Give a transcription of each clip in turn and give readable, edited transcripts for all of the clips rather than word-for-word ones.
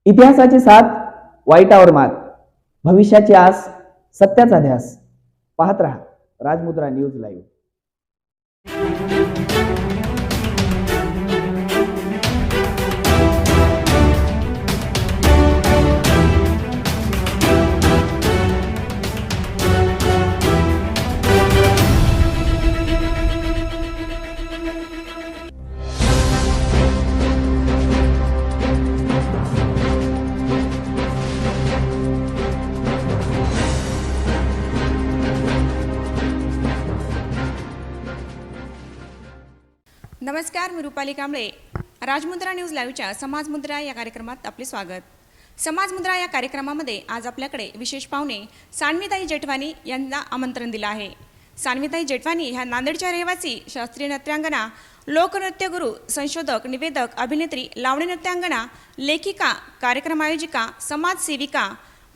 इतिहासाची साथ वाईटावर मात, भविष्याची आस, सत्याचा ध्यास. पाहत रहा राजमुद्रा न्यूज लाईव्ह. नमस्कार, मी रुपाली कांबळे. राजमुद्रा न्यूज लाईव्हच्या समाजमुद्रा या कार्यक्रमात आपले स्वागत. समाजमुद्रा या कार्यक्रमामध्ये आज आपल्याकडे विशेष पाहुणे सान्वीताई जेठवानी यांना आमंत्रण दिलं आहे. सान्वीताई जेठवानी ह्या नांदेडच्या रहिवासी, शास्त्रीय नृत्यांगना, लोकनृत्यगुरू, संशोधक, निवेदक, अभिनेत्री, लावणी नृत्यांगना, लेखिका, कार्यक्रम आयोजिका, समाजसेविका,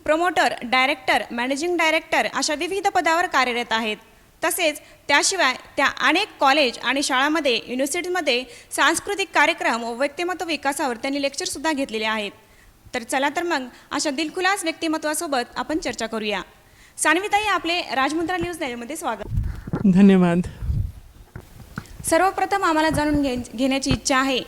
प्रमोटर, डायरेक्टर, मॅनेजिंग डायरेक्टर अशा विविध पदावर कार्यरत आहेत. तसेच त्याशिवाय त्या अनेक कॉलेज आणि शाळांमध्ये, युनिव्हर्सिटीमध्ये सांस्कृतिक कार्यक्रम व व्यक्तिमत्व विकासावर त्यांनी लेक्चरसुद्धा घेतलेले आहेत. तर चला तर मग अशा दिलखुलास व्यक्तिमत्वासोबत आपण चर्चा करूया. सान्वीताई, आपले राजमुद्रा न्यूज लाईव्हमध्ये स्वागत. धन्यवाद. सर्वप्रथम आम्हाला जाणून घेण्याची इच्छा आहे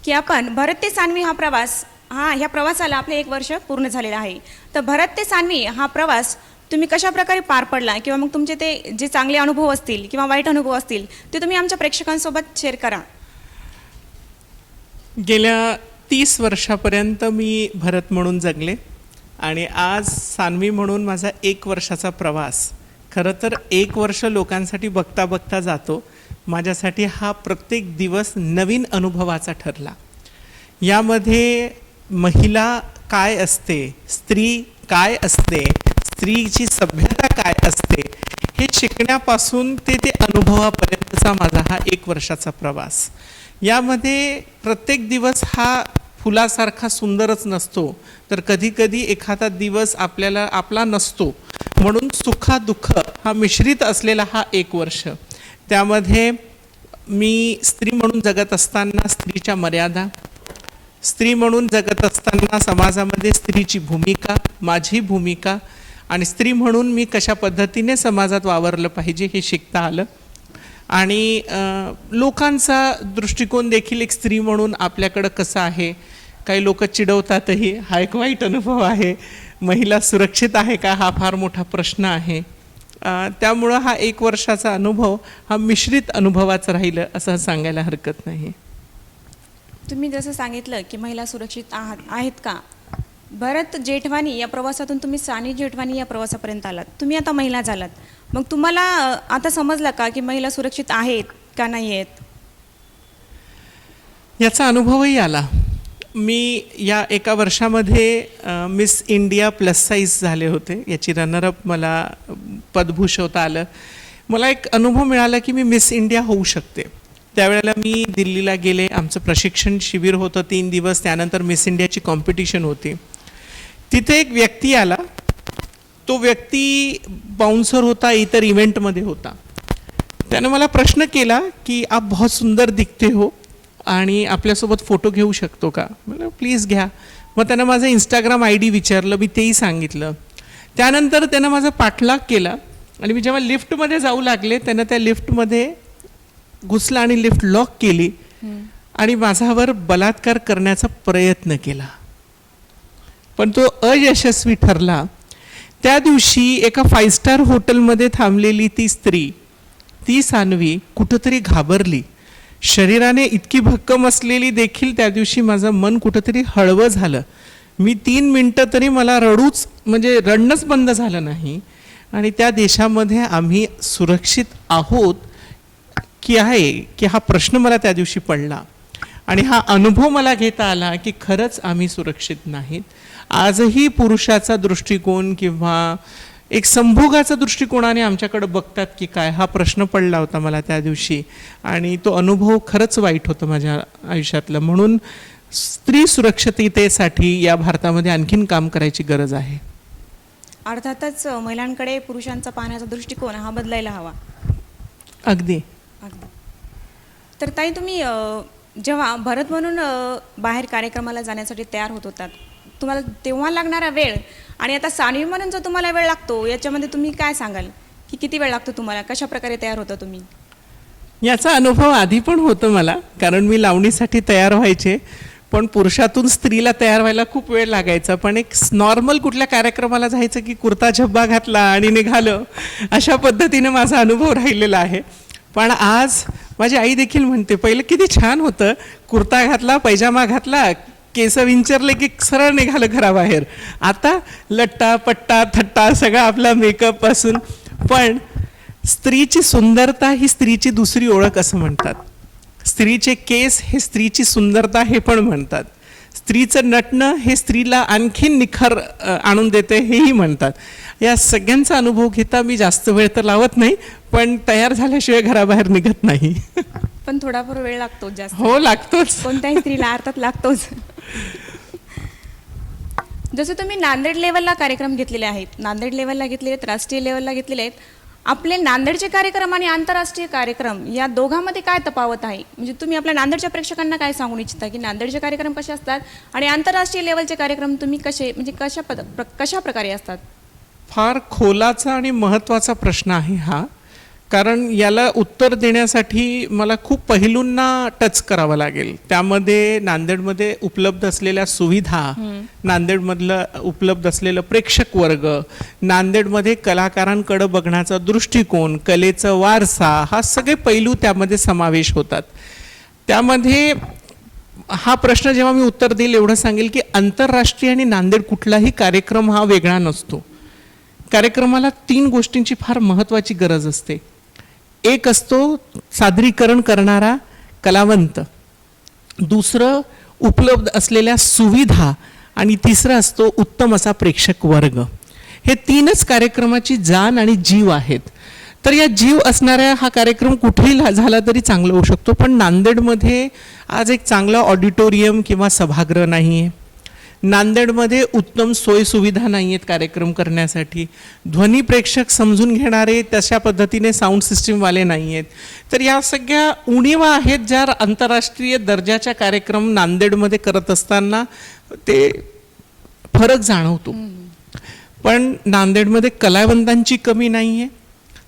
की आपण भरत ते सान्वी हा प्रवास, ह्या प्रवासाला आपले 1 वर्ष पूर्ण झालेलं आहे. तर भरत ते सान्वी हा प्रवास तुम्ही कशा प्रकारे पार पडला, किंवा मग तुमचे ते जे चांगले अनुभव असतील किंवा वाईट अनुभव असतील ते तुम्ही आमच्या प्रेक्षकांसोबत शेअर करा. गेल्या 30 वर्षापर्यंत मी भरत म्हणून जगले आणि आज सान्वी म्हणून माझा 1 वर्षाचा प्रवास. खरं तर 1 वर्ष लोकांसाठी बघता बघता जातो. माझ्यासाठी हा प्रत्येक दिवस नवीन अनुभवाचा ठरला. यामध्ये महिला काय असते, स्त्री काय असते, स्त्रीची सभ्यता काय असते, हे शिकण्यापासून ते अनुभवापर्यंतचा माझा हा 1 वर्षाचा प्रवास. यामध्ये प्रत्येक दिवस हा फुलासारखा सुंदरच नसतो, तर कधीकधी एखादा दिवस आपला नसतो. म्हणून सुखादुःख हा मिश्रित असलेला हा 1 वर्ष. त्यामध्ये मी स्त्री म्हणून जगत असताना स्त्रीच्या मर्यादा, स्त्री म्हणून जगत असताना समाजामध्ये स्त्रीची भूमिका, माझी भूमिका, आणि स्त्री म्हणून मी कशा पद्धतीने समाजात वावरलं पाहिजे हे शिकता आलं. आणि लोकांचा दृष्टिकोन देखील एक स्त्री म्हणून आपल्याकडं कसा आहे, काही लोक चिडवतातही, हा एक वाईट अनुभव आहे. महिला सुरक्षित आहे का, हा फार मोठा प्रश्न आहे. त्यामुळं हा 1 वर्षाचा अनुभव हा मिश्रित अनुभवाचं राहिलं असं सांगायला हरकत नाही. तुम्ही जसं सांगितलं की महिला सुरक्षित आहेत का, भरत जेठवानी या प्रवासातून तुम्ही सान्वी जेठवानी या प्रवासापर्यंत आलात. तुम्ही आता महिला झालात, मग तुम्हाला आता समजलं का की महिला सुरक्षित आहेत का नाही आहेत? याचा अनुभवही आला. मी या 1 वर्षामध्ये मिस इंडिया प्लस साईज झाले होते. याची रनरअप मला पदभूषवता आलं. मला एक अनुभव मिळाला की मी मिस इंडिया होऊ शकते. त्यावेळेला मी दिल्लीला गेले. आमचं प्रशिक्षण शिबिर होतं 3 दिवस. त्यानंतर मिस इंडियाची कॉम्पिटिशन होती. तिथे एक व्यक्ती आला. तो व्यक्ती बाउन्सर होता, इतर इव्हेंटमध्ये होता. त्यानं मला प्रश्न केला की आप बहुत सुंदर दिखते हो आणि आपल्यासोबत फोटो घेऊ शकतो का. मला प्लीज घ्या. मग त्यानं माझं इंस्टाग्राम ID विचारलं, मी तेही सांगितलं. त्यानंतर त्यानं माझा पाठलाग केला आणि मी जेव्हा लिफ्टमध्ये जाऊ लागले त्यानं त्या लिफ्टमध्ये घुसला आणि लिफ्ट लॉक केली आणि माझ्यावर बलात्कार करण्याचा प्रयत्न केला, पण तो अयशस्वी ठरला. त्या दिवशी एका 5 स्टार हॉटेलमध्ये थांबलेली ती स्त्री, ती सान्वी कुठंतरी घाबरली. शरीराने इतकी भक्कम असलेली देखील त्या दिवशी माझं मन कुठंतरी हळवं झालं. मी 3 मिनटं तरी मला रडणंच बंद झालं नाही. आणि त्या देशामध्ये आम्ही सुरक्षित आहोत की आहे की हा प्रश्न मला त्या दिवशी पडला. आणि हा अनुभव मला घेता आला की खरंच आम्ही सुरक्षित नाहीत. आजही पुरुषाचा दृष्टिकोन किंवा एक संभोगाचा दृष्टिकोनाने आमच्याकडे बघतात की काय, हा प्रश्न पडला होता मला त्या दिवशी. आणि तो अनुभव खरंच वाईट होतं माझ्या आयुष्यातलं. म्हणून स्त्री सुरक्षिततेसाठी या भारतामध्ये आणखीन काम करायची गरज आहे. अर्थातच महिलांकडे पुरुषांचा पाहण्याचा दृष्टिकोन हा बदलायला हवा. अगदी. तर ताई, तुम्ही जेव्हा भरत म्हणून बाहेर कार्यक्रमाला जाण्यासाठी तयार होत होतात, तुम्हाला तेव्हा लागणारा वेळ आणि आता सानवी म्हणून जो तुम्हाला वेळ लागतो, याच्यामध्ये तुम्ही काय सांगाल की किती वेळ लागतो तुम्हाला, कशा प्रकारे तयार होता तुम्ही? याचा अनुभव आधी पण होतं मला, कारण मी लावणीसाठी तयार व्हायचे, पण पुरुषातून स्त्रीला तयार व्हायला खूप वेळ लागायचा. पण एक नॉर्मल कुठल्या कार्यक्रमाला जायचं की कुर्ता झब्बा घातला आणि निघालं, अशा पद्धतीने माझा अनुभव राहिलेला आहे. पण आज माझी आई देखील म्हणते, पहिलं किती छान होतं, कुर्ता घातला, पैजामा घातला, केस विंचरले की सरळ निघालं घराबाहेर. आता लट्टा पट्टा थट्टा सगळा आपला मेकअप पासून. पण स्त्रीची सुंदरता ही स्त्रीची दुसरी ओळख असं म्हणतात. स्त्रीचे केस हे स्त्रीची सुंदरता हे पण म्हणतात. स्त्रीचं नटणं हे स्त्रीला आणखीन निखार आणून देते हेही म्हणतात. या सगळ्यांचा अनुभव घेता मी जास्त वेळ तर लावत नाही, पण तयार झाल्याशिवाय घराबाहेर निघत नाही. पण थोडाफार वेळ लागतो जास्त. हो, लागतोच. कोणत्याही स्त्रीला अर्थात लागतोच. जसं तुम्ही नांदेड लेवलला कार्यक्रम घेतलेले आहेत, नांदेड लेवलला घेतलेले आहेत, राष्ट्रीय लेवलला घेतलेले आहेत, आपले नांदेडचे कार्यक्रम आणि आंतरराष्ट्रीय कार्यक्रम या दोघांमध्ये काय तफावत आहे? म्हणजे तुम्ही आपल्या नांदेडच्या प्रेक्षकांना काय सांगू इच्छिता की नांदेडचे कार्यक्रम कसे असतात आणि आंतरराष्ट्रीय लेवलचे कार्यक्रम तुम्ही कसे, म्हणजे कशा प्रकारे असतात? फार खोलाचा आणि महत्त्वाचा प्रश्न आहे हा, कारण याला उत्तर देण्यासाठी मला खूप पैलूंना टच करावं लागेल. त्यामध्ये नांदेडमध्ये उपलब्ध असलेल्या सुविधा, नांदेडमधलं उपलब्ध असलेलं प्रेक्षक वर्ग, नांदेडमध्ये कलाकारांकडे बघण्याचा दृष्टिकोन, कलेचा वारसा, हा सगळे पैलू त्यामध्ये समावेश होतात. त्यामध्ये हा प्रश्न जेव्हा मी उत्तर देईल एवढं सांगेल की आंतरराष्ट्रीय आणि नांदेड कुठलाही कार्यक्रम हा वेगळा नसतो. कार्यक्रमाला 3 गोष्टींची फार महत्त्वाची गरज असते. एक असतो सादरीकरण करणारा कलावंत, दुसरं उपलब्ध असलेल्या सुविधा आणि तिसरं असतो उत्तम असा प्रेक्षक वर्ग. हे 3च कार्यक्रमाची जान आणि जीव आहेत. तर या जीव असणाऱ्या हा कार्यक्रम कुठेही झाला तरी चांगला होऊ शकतो. पण नांदेडमध्ये आज एक चांगलं ऑडिटोरियम किंवा सभागृह नाही आहे. नांदेडमध्ये उत्तम सोयीसुविधा नाही आहेत कार्यक्रम करण्यासाठी. ध्वनी प्रेक्षक समजून घेणारे तशा पद्धतीने साऊंड सिस्टीमवाले नाही आहेत. तर या सगळ्या उणीवा आहेत ज्या आंतरराष्ट्रीय दर्जाच्या कार्यक्रम नांदेडमध्ये करत असताना ते फरक जाणवतो. पण नांदेडमध्ये कलावंतांची कमी नाही आहे,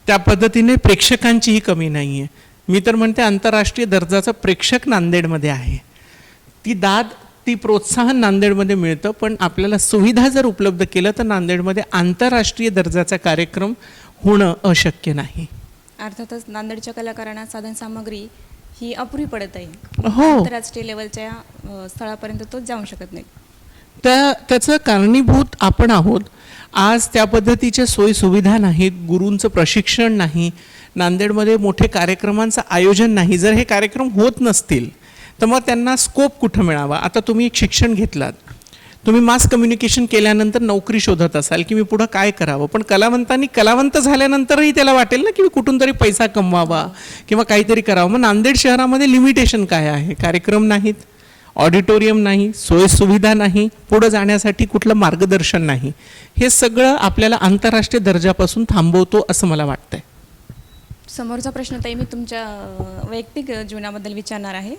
त्या पद्धतीने प्रेक्षकांचीही कमी नाही आहे. मी तर म्हणते आंतरराष्ट्रीय दर्जाचा प्रेक्षक नांदेडमध्ये आहे. ती दाद, ती प्रोत्साहन नांदेडमध्ये मिळतं. पण आपल्याला सुविधा जर उपलब्ध केलं तर नांदेडमध्ये आंतरराष्ट्रीय दर्जाचा कार्यक्रम होणं अशक्य नाही. अर्थातच नांदेडच्या कलाकारांना साधन सामग्री ही अपुरी पडत आहे. हो, आंतरराष्ट्रीय लेवलच्या स्थळापर्यंत तो जाऊ शकत नाही. त्याचं कारणीभूत आपण आहोत. आज त्या पद्धतीच्या सोयी सुविधा नाहीत, गुरूंचं प्रशिक्षण नाही, नांदेडमध्ये मोठे कार्यक्रमांचं आयोजन नाही. जर हे कार्यक्रम होत नसतील तर मग त्यांना स्कोप कुठं मिळावा? आता तुम्ही एक शिक्षण घेतलात, तुम्ही मास कम्युनिकेशन केल्यानंतर नोकरी शोधत असाल की मी पुढं काय करावं. पण कलावंतांनी कलावंत झाल्यानंतरही त्याला वाटेल ना की मी कुठून तरी पैसा कमवावा किंवा काहीतरी करावं. मग नांदेड शहरामध्ये लिमिटेशन काय आहे? कार्यक्रम नाहीत, ऑडिटोरियम नाही, सोयीसुविधा नाही, पुढं जाण्यासाठी कुठलं मार्गदर्शन नाही. हे सगळं आपल्याला आंतरराष्ट्रीय दर्जापासून थांबवतो असं मला वाटतंय. समोरचा प्रश्न ताई मी तुमच्या वैयक्तिक जीवनाबद्दल विचारणार आहे.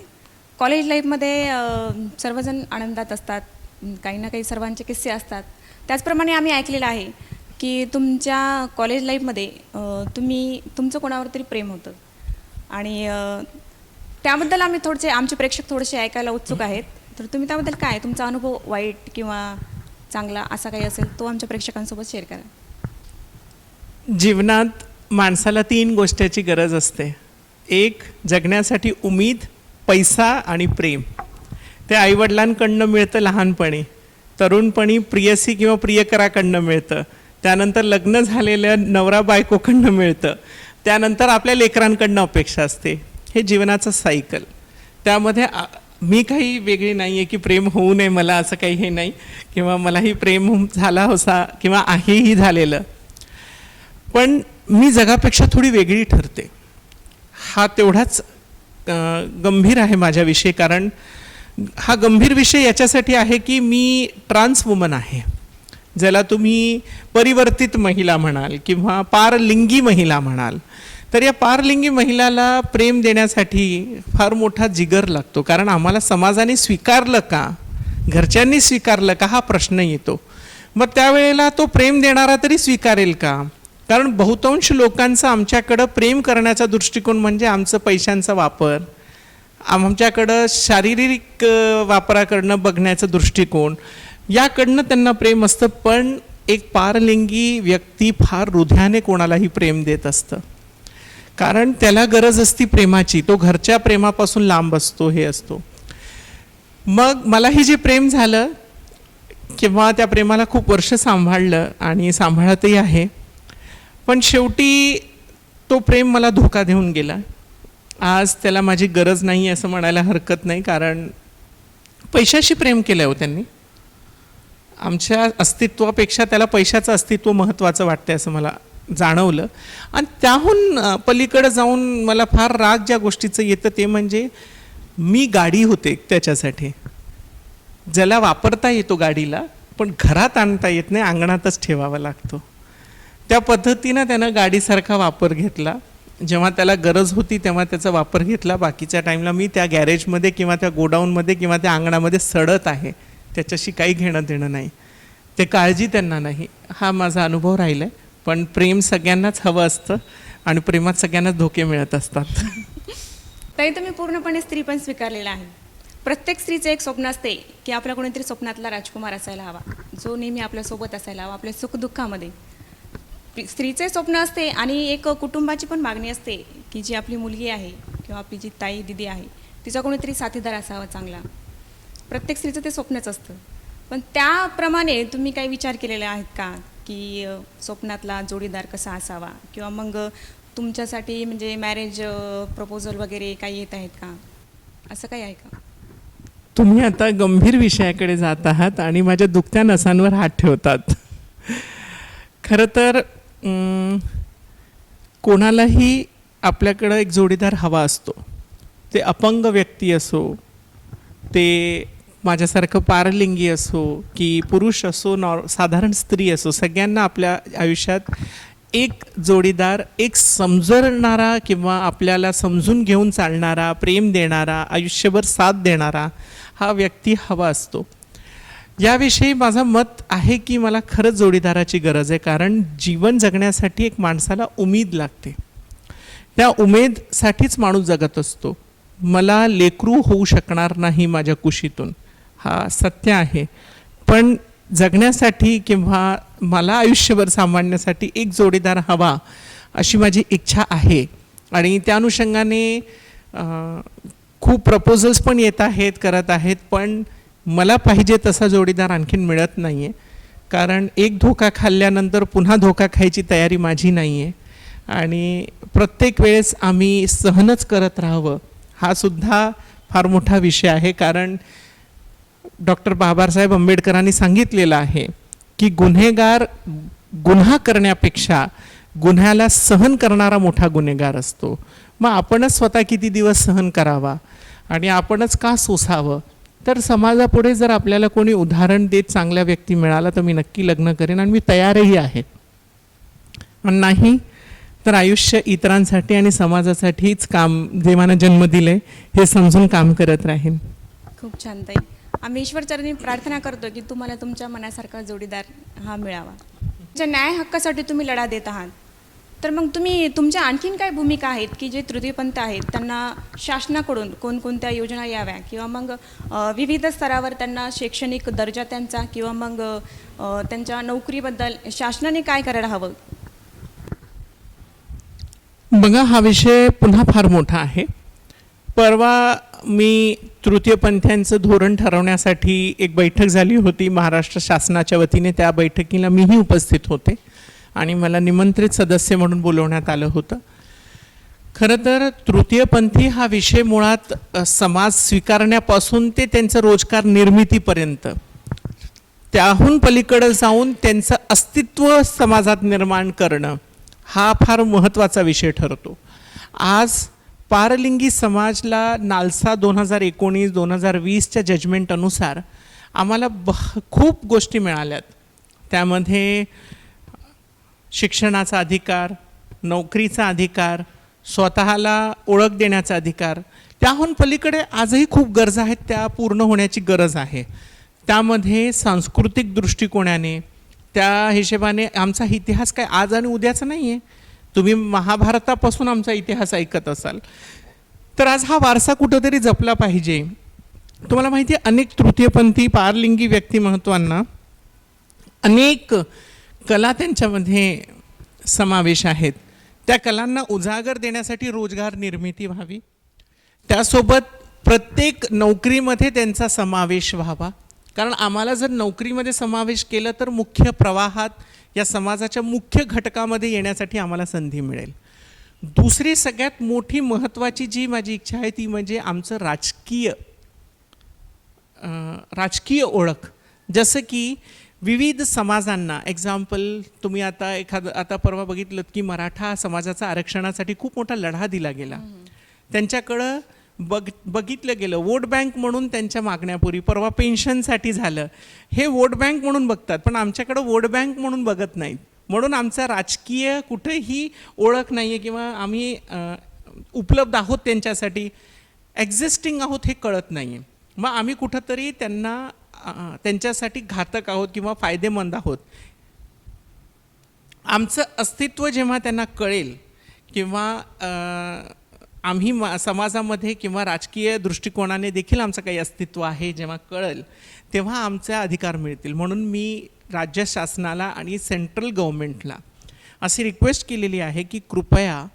कॉलेज लाईफमध्ये सर्वजण आनंदात असतात, काही ना काही सर्वांचे किस्से असतात. त्याचप्रमाणे आम्ही ऐकलेलं आहे की तुमच्या कॉलेज लाईफमध्ये तुमचं कोणावर तरी प्रेम होतं आणि त्याबद्दल आमचे प्रेक्षक थोडेसे ऐकायला उत्सुक आहेत. तर तुम्ही त्याबद्दल काय, तुमचा अनुभव वाईट किंवा चांगला असा काही असेल तो आमच्या प्रेक्षकांसोबत शेअर करा. जीवनात माणसाला 3 गोष्टीची गरज असते. एक, जगण्यासाठी उमेद, पैसा आणि प्रेम. ते आईवडिलांकडनं मिळतं लहानपणी, तरुणपणी प्रियसी किंवा प्रियकराकडनं मिळतं, त्यानंतर लग्न झालेल्या नवरा बायकोकडनं मिळतं, त्यानंतर आपल्या लेकरांकडनं अपेक्षा असते. हे जीवनाचं सायकल. त्यामध्ये मी काही वेगळी नाही आहे की प्रेम होऊ नये मला, असं काही हे नाही, किंवा मलाही प्रेम झाला होता किंवा आहेही झालेलं. पण मी जगापेक्षा थोडी वेगळी ठरते. हा तेवढाच गंभीर आहे माझ्याविषयी. कारण हा गंभीर विषय याच्यासाठी आहे की मी ट्रान्स वुमन आहे, ज्याला तुम्ही परिवर्तित महिला म्हणाल किंवा पारलिंगी महिला म्हणाल. तर या पारलिंगी महिलाला प्रेम देण्यासाठी फार मोठा जिगर लागतो, कारण आम्हाला समाजाने स्वीकारलं का, घरच्यांनी स्वीकारलं का, हा प्रश्न येतो. मग त्यावेळेला तो प्रेम देणारा तरी स्वीकारेल का? कारण बहुतांश लोकांचं आमच्याकडं प्रेम करण्याचा दृष्टिकोन म्हणजे आमचं पैशांचा वापर, आमच्याकडं शारीरिक वापराकडनं बघण्याचा दृष्टिकोन, याकडनं त्यांना प्रेम असतं. पण एक पारलिंगी व्यक्ती फार हृदयाने कोणालाही प्रेम देत असतं, कारण त्याला गरज असती प्रेमाची. तो घरच्या प्रेमापासून लांब असतो, हे असतो. मग मलाही जे प्रेम झालं किंवा त्या प्रेमाला खूप वर्ष सांभाळलं आणि सांभाळतही आहे, पण शेवटी तो प्रेम मला धोका देऊन गेला. आज त्याला माझी गरज नाही असं म्हणायला हरकत नाही, कारण पैशाशी प्रेम केलं हो त्यांनी. आमच्या अस्तित्वापेक्षा त्याला पैशाचं अस्तित्व महत्त्वाचं वाटतं असं मला जाणवलं. आणि त्याहून पलीकडे जाऊन मला फार राग ज्या गोष्टीचं येतं ते म्हणजे मी गाडी होते त्याच्यासाठी, ज्याला वापरता येतो गाडीला, पण घरात आणता येत नाही, अंगणातच ठेवावा लागतो. त्या पद्धतीनं त्यानं गाडीसारखा वापर घेतला. जेव्हा त्याला गरज होती तेव्हा त्याचा वापर घेतला. बाकीच्या टाईमला मी त्या गॅरेजमध्ये किंवा त्या गोडाऊनमध्ये किंवा त्या अंगणामध्ये सडत आहे. त्याच्याशी काही घेणं देणं नाही, ते काळजी त्यांना नाही. हा माझा अनुभव राहिला आहे. पण प्रेम सगळ्यांनाच हवं असतं आणि प्रेमात सगळ्यांनाच धोके मिळत असतात. ताई, तुम्ही पूर्णपणे स्त्री पण स्वीकारलेला आहे. प्रत्येक स्त्रीचं एक स्वप्न असते की आपला कोणीतरी स्वप्नातला राजकुमार असायला हवा, जो नेहमी आपल्यासोबत असायला हवा, आपल्या सुखदुःखामध्ये. स्त्रीचे स्वप्न असते आणि एक कुटुंबाची पण मागणी असते की जी आपली मुलगी आहे किंवा आपली जी ताई दिदी आहे तिचा कोणीतरी साथीदार असावा चांगला. प्रत्येक स्त्रीचं ते स्वप्नच असतं. पण त्याप्रमाणे तुम्ही काही विचार केलेले आहेत का की स्वप्नातला जोडीदार कसा असावा, किंवा मग तुमच्यासाठी म्हणजे मॅरेज प्रपोजल वगैरे काही येत आहेत का, असं काही आहे का? तुम्ही आता गंभीर विषयाकडे जात आहात आणि माझ्या दुखत्या नसांवर हात ठेवतात. खरं तर कोणालाही आपल्याकडं एक जोडीदार हवा असतो. ते अपंग व्यक्ती असो, ते माझ्यासारखं पारलिंगी असो, की पुरुष असो, साधारण स्त्री असो, सगळ्यांना आपल्या आयुष्यात एक जोडीदार, एक समजणारा किंवा आपल्याला समजून घेऊन चालणारा, प्रेम देणारा, आयुष्यभर साथ देणारा हा व्यक्ती हवा असतो. याविषयी माझं मत आहे की मला खरंच जोडीदाराची गरज आहे, कारण जीवन जगण्यासाठी एक माणसाला उमेद लागते. त्या उमेदसाठीच माणूस जगत असतो. मला लेकरू होऊ शकणार नाही माझ्या कुशीतून, हा सत्य आहे. पण जगण्यासाठी किंवा मला आयुष्यभर सांभाळण्यासाठी एक जोडीदार हवा अशी माझी इच्छा आहे. आणि त्या अनुषंगाने खूप प्रपोजल्स पण येत आहेत, करत आहेत, पण मला पाहिजे तसा जोडीदार आणखीन मिळत नाही आहे. कारण एक धोका खाल्ल्यानंतर पुन्हा धोका खायची तयारी माझी नाही आहे. आणि प्रत्येक वेळेस आम्ही सहनच करत राहावं हा सुद्धा फार मोठा विषय आहे. कारण डॉक्टर बाबासाहेब आंबेडकरांनी सांगितलेलं आहे की गुन्हेगार गुन्हा करण्यापेक्षा गुन्ह्याला सहन करणारा मोठा गुन्हेगार असतो. मग आपणच स्वतः किती दिवस सहन करावा आणि आपणच का सोसावं? तर समाजापुढे जर आपल्याला कोणी उदाहरण देत चांगल्या व्यक्ती मिळाला तर मी नक्की लग्न करेन आणि मी तयारही आहे. नाही तर आयुष्य इतरांसाठी आणि समाजासाठीच काम देवानं जन्म दिले हे समजून काम करत राहीन. खूप छान ताई. आम्ही ईश्वरचरणी प्रार्थना करतो की तुम्हाला तुमच्या मनासारखा जोडीदार हा मिळावा. ज्या न्याय हक्कासाठी तुम्ही लढा देत आहात, तर मग तुम्ही तुमच्या आणखीन काय भूमिका आहेत की जे तृतीयपंथ आहेत त्यांना शासनाकडून कोणकोणत्या योजना याव्या, किंवा मग विविध स्तरावर त्यांना शैक्षणिक दर्जा त्यांचा किंवा मग त्यांच्या नोकरीबद्दल शासनाने काय करायला हवं? बघा, हा विषय पुन्हा फार मोठा आहे. परवा मी तृतीयपंथीयांचं धोरण ठरवण्यासाठी एक बैठक झाली होती महाराष्ट्र शासनाच्या वतीने. त्या बैठकीला मीही उपस्थित होते आणि मला निमंत्रित सदस्य म्हणून बोलवण्यात आलं होतं. खरं तर तृतीयपंथी हा विषय मुळात समाज स्वीकारण्यापासून ते त्यांचं रोजगार निर्मितीपर्यंत, त्याहून पलीकडे जाऊन त्यांचं अस्तित्व समाजात निर्माण करणं हा फार महत्त्वाचा विषय ठरतो. आज पारलिंगी समाजला नालसा 2019-2020च्या जजमेंटनुसार आम्हाला खूप गोष्टी मिळाल्यात. त्यामध्ये शिक्षणाचा अधिकार, नोकरीचा अधिकार, स्वतःला ओळख देण्याचा अधिकार, त्याहून पलीकडे आजही खूप गरजा आहेत, त्या पूर्ण होण्याची गरज आहे. त्यामध्ये सांस्कृतिक दृष्टिकोनाने, त्या हिशेबाने आमचा इतिहास काय आज आणि उद्याचा नाही आहे. तुम्ही महाभारतापासून आमचा इतिहास ऐकत असाल, तर आज हा वारसा कुठंतरी जपला पाहिजे. तुम्हाला माहिती आहे, अनेक तृतीयपंथी पारलिंगी व्यक्तिमत्वांना अनेक कला त्यांच्यामध्ये समावेश आहेत. त्या कलांना उजागर देण्यासाठी रोजगार निर्मिती व्हावी, त्यासोबत प्रत्येक नोकरीमध्ये त्यांचा समावेश व्हावा. कारण आम्हाला जर नोकरीमध्ये समावेश केलं तर मुख्य प्रवाहात या समाजाच्या मुख्य घटकामध्ये येण्यासाठी आम्हाला संधी मिळेल. दुसरी सगळ्यात मोठी महत्त्वाची जी माझी इच्छा आहे ती म्हणजे आमचं राजकीय ओळख. जसं की विविध समाजांना, एक्झाम्पल तुम्ही आता परवा बघितलं की मराठा समाजाचा आरक्षणासाठी खूप मोठा लढा दिला गेला. त्यांच्याकडं बघितलं गेलं वोट बँक म्हणून, त्यांच्या मागण्यापूर्वी परवा पेन्शनसाठी झालं, हे वोट बँक म्हणून बघतात, पण आमच्याकडं वोट बँक म्हणून बघत नाहीत. म्हणून आमचा राजकीय कुठेही ओळख नाही आहे किंवा आम्ही उपलब्ध आहोत त्यांच्यासाठी, एक्झिस्टिंग आहोत हे कळत नाही आहे. मग आम्ही कुठंतरी त्यांच्यासाठी घातक आहोत किंवा फायदेमंद आहोत. आमचं अस्तित्व जेव्हा त्यांना कळेल किंवा आम्ही समाजामध्ये किंवा राजकीय दृष्टिकोनाने देखील आमचं काही अस्तित्व आहे जेव्हा कळेल, तेव्हा आमचे अधिकार मिळतील. म्हणून मी राज्य शासनाला आणि सेंट्रल गव्हर्मेंटला अशी रिक्वेस्ट केलेली आहे की कृपया